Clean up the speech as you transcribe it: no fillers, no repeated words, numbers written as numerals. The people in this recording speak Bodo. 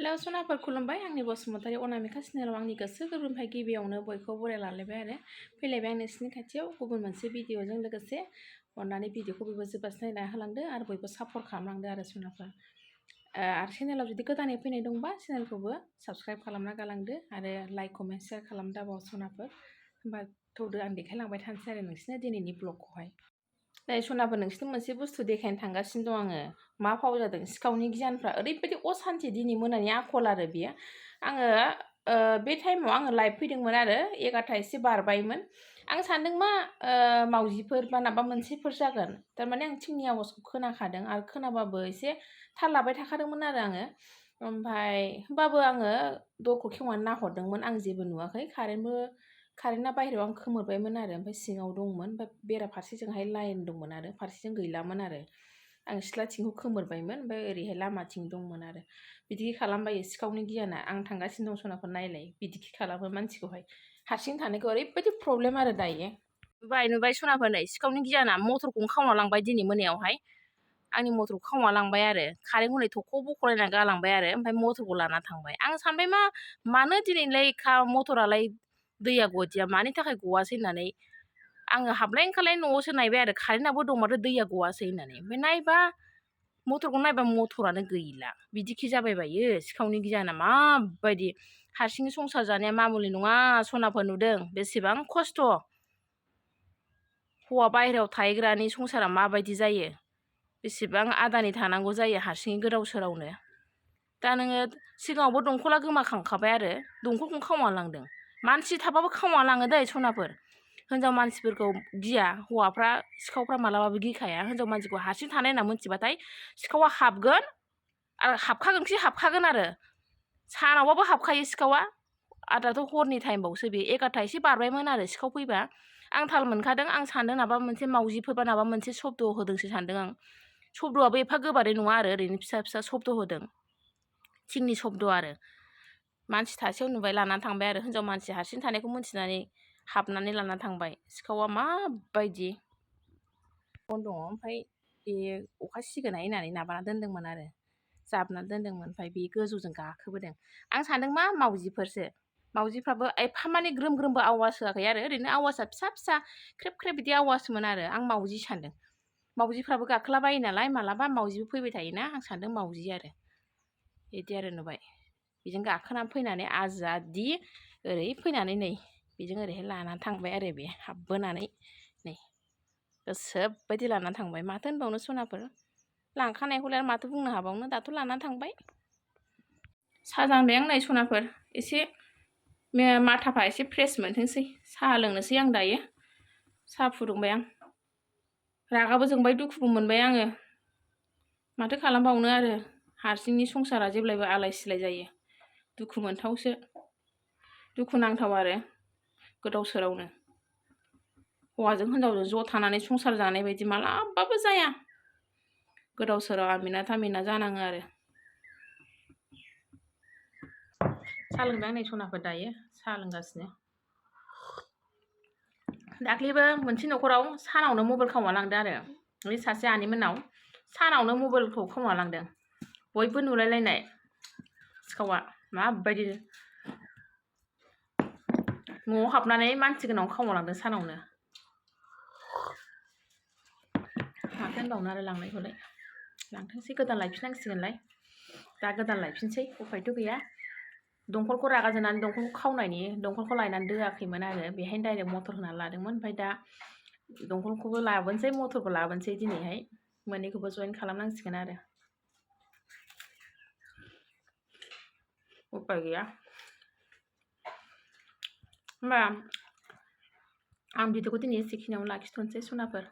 हेल' सनाफोर खुलुमबाय आंनि बसुमतारी अनामिका चेनेलाव आंनि गोसो गोरबोनिफ्राय गिबियावनो बयखौ बराय लालायबाय आरो फैलायबाय आं नोंसिनि खाथियाव गुबुन मोनसे भिडिअजों लोगोसे अननानै भिडिअखौ बयबो जोबजासिम नायना होलांदो आरो बयबो सापर्ट खालामलांदो आरो सनाफोर आरो चेनेलाव जुदि गोदानै फैनाय दंबा चेनेलखौबो साबस्क्राइब खालामना गालांदो आरो लाइक कमेन्ट शेयार खालामदाबाव सनाफोर होमबा थौदो आं देखायलांबाय थानोसै आरो नोंसिनो दिनैनि ब्लगखौहाय नै सनाफोर नोंसिनो मोनसे बुस्थु देखायनो थांगासिनो दं आङो मा फाव जादों सिखावनि गियानफ्रा ओरैबायदि असान्थि दिनै मोनानि आखल आरो बियो आङो बे टाइमाव आङो लाइभ फैदोंमोन आरो 11ता एसे बारबायमोन आं सानदों मा मावजिफोर बा माबा मोनसेफोर जागोन थारमाने आं थिंनि आवाजखौ खोनाखादों आरो खोनाबाबो एसे थाल लाबाय थाखादोंमोन आरो आङो ओमफ्राय होमबाबो आङो दरखौ खेवनानै नाहरदोंमोन आं जेबो नुवाखै कारेन्टआ बाहेरायाव आं खोमोरबायमोन आरो ओमफ्राय सिङाव दंमोन ओमफ्राय बेरा फारसेजोंहाय लाइन दंमोन आरो फारसेजों गैलामोन आरो आं सिथ्लाथिंखौ खोमोरबायमोन ओमफ्राय ओरैहाय लामाथिं दंमोन आरो बिदि खालामबायो सिखावनि गियाना आं थांगासिनो दं सनाफोर नायलाय बिदि खालामो मानसिखौहाय हारसिं थानायखौ ओरैबायदि प्रब्लेम आरो दायो नुबाय सनाफोर नै सिखावनि गियाना मटरखौनो खावना लांबाय दिनै मोनायावहाय आंनि मटरखौ खावना लांबाय आरो कारेन्ट हनै थख'आव बख'लायना गालांबाय आरो ओमफ्राय मटरखौ लाना थांबाय आं सानबाय मानो दिनैलाय मटरालाय दैया गदिया मानि थाखाय गवासै होननानै आङो हाबलाय ओंखारलाय न'आवसो नायबाय आरो कारेन्टआबो दं माथो दैया गवासै होननानै ओमफ्य नायबा मटरखौ नायबा मटरानो गैला बिदिखि जाबाय बायो सिखावनि गियाना माबायदि हारसिंनि संसार जानाया मामुलि नङा सनाफोर नुदों बेसेबां खस्थ' हौवा बाहेरायाव थाहैग्रानि संसारा माबायदि जायो बेसेबां आदानि थानांगौ जायो हारसिङै गोदाव सोरावनो दा नोङो सिगाङावबो दंखला गोमाखांखाबाय आरो दंखलखौनो खावना लांदों मानसि थाबाबो खावना लाङो दै सनाफोर हिनजाव मानसिफोरखौ गिया हौवाफ्रा सिखावफ्रा मालाबाबो गिखाया हिनजाव मानसिखौ हारसिं थानाय होनना मिथिबाथाय सिखावा हाबगोन आरो हाबखागोन आरो सानावबाबो हाबखायो सिखावा दाथ' हरनि टाइमबावसो बे 11ता एसे बारबायमोन आरो सिखाव फैबा आं थाल मोनखादों आं सानदों माबा मोनसे मावजिफोर बा माबा मोनसे शब्द होदोंसो सानदों आं शब्दआबो एफा गोबारै नङा आरो ओरैनो फिसा फिसा शब्द होदों थिंनि शब्द आरो मानसि थासेयाव नुबाय लानानै थांबाय आरो हिनजाव मानसि हारसिं थानायखौ मिन्थिनानै हाबनानै लाना थांबाय सिखावा माबायदि दङ ओमफ्राय बे अखा सिगोन होननानै माबाना दोनदोंमोन आरो जाबना दोनदोंमोन ओमफ्राय बे गोजौजों गाखोबोदों आं सानदों मावजिफोरसो मावजिफ्राबो एफा माने ग्रोम ग्रोमबो आवाज होआखै आरो ओरैनो आवाजआ फिसा फिसा ख्रेब ख्रेब बिदि आवाजमोन आरो आं मावजि सानदों मावजिफ्राबो गाखोलाबायो नालाय मालाबा मावजिबो फैबाय थायोना आं सानदों मावजि आरो बिदि आरो नुबाय बेजों गाखोनानै फैनानै आजादि ओरै फैनानै नै बेजों ओरैहाय लानानै थांबाय आरो बे हाबबोनानै नै गोसोबायदि लानानै थांबाय माथो होनबावनो सनाफोर लांखानायखौलाय आरो माथो बुंनो हाबावनो दाथ' लानानै थांबाय साहा जानबाय आं नै सनाफोर एसे माथाफा एसे फ्रेस मोनथोंसै साहा लोंनोसै आं दायो साहा फुदुंबाय आं रागाबो जोंबाय दुखुबो मोनबाय आङो माथो खालामबावनो आरो हारसिंनि संसारा जेब्लायबो आलाय सिलाय जायो दुखु मोनथावसो दुखु नांथाव आरो गोदाव सोरावनो हौवाजों हिनजावजों ज' थानानै संसार जानाय बायदि मालाबाबो जाया गोदाव सोराव आमिना थामिना जानाङो आरो साहा लोंबाय आं नै सनाफोर दायो साहा लोंगासिनो दाख्लैबो मोनसे न'खराव सानावनो मबाइल खावना लांदों आरो बे सासे आनैमोननाव सानावनो मबाइलखौ खावना लांदों बयबो नुलायलायनाय सिखावा माबायदि न'आव हाबनानै मानसि गोनां खावना लांदों सानावनो माथो होनबावनो आरो लांनायखौलाय लांथोंसै गोदान लायफिननांसिगोनलाय दा गोदान लायफिनसै उफायथ' गैया दंखलखौ रागा जोंनानै दंखलखौ लायनानै दोआखैमोन आरो बेहायनो डाइरेक्ट मटर होनानै लादोंमोन ओमफ्राय दा दंखलखौबो लाबोनोसै मटरबो लाबोनोसै दिनैहाय मोननैखौबो जइन खालामनांसिगोन आरो उपाय गैया होमबा आं भिडिअखौ दिनै एसेखिनियावनो लाखिथ'नोसै सनाफोर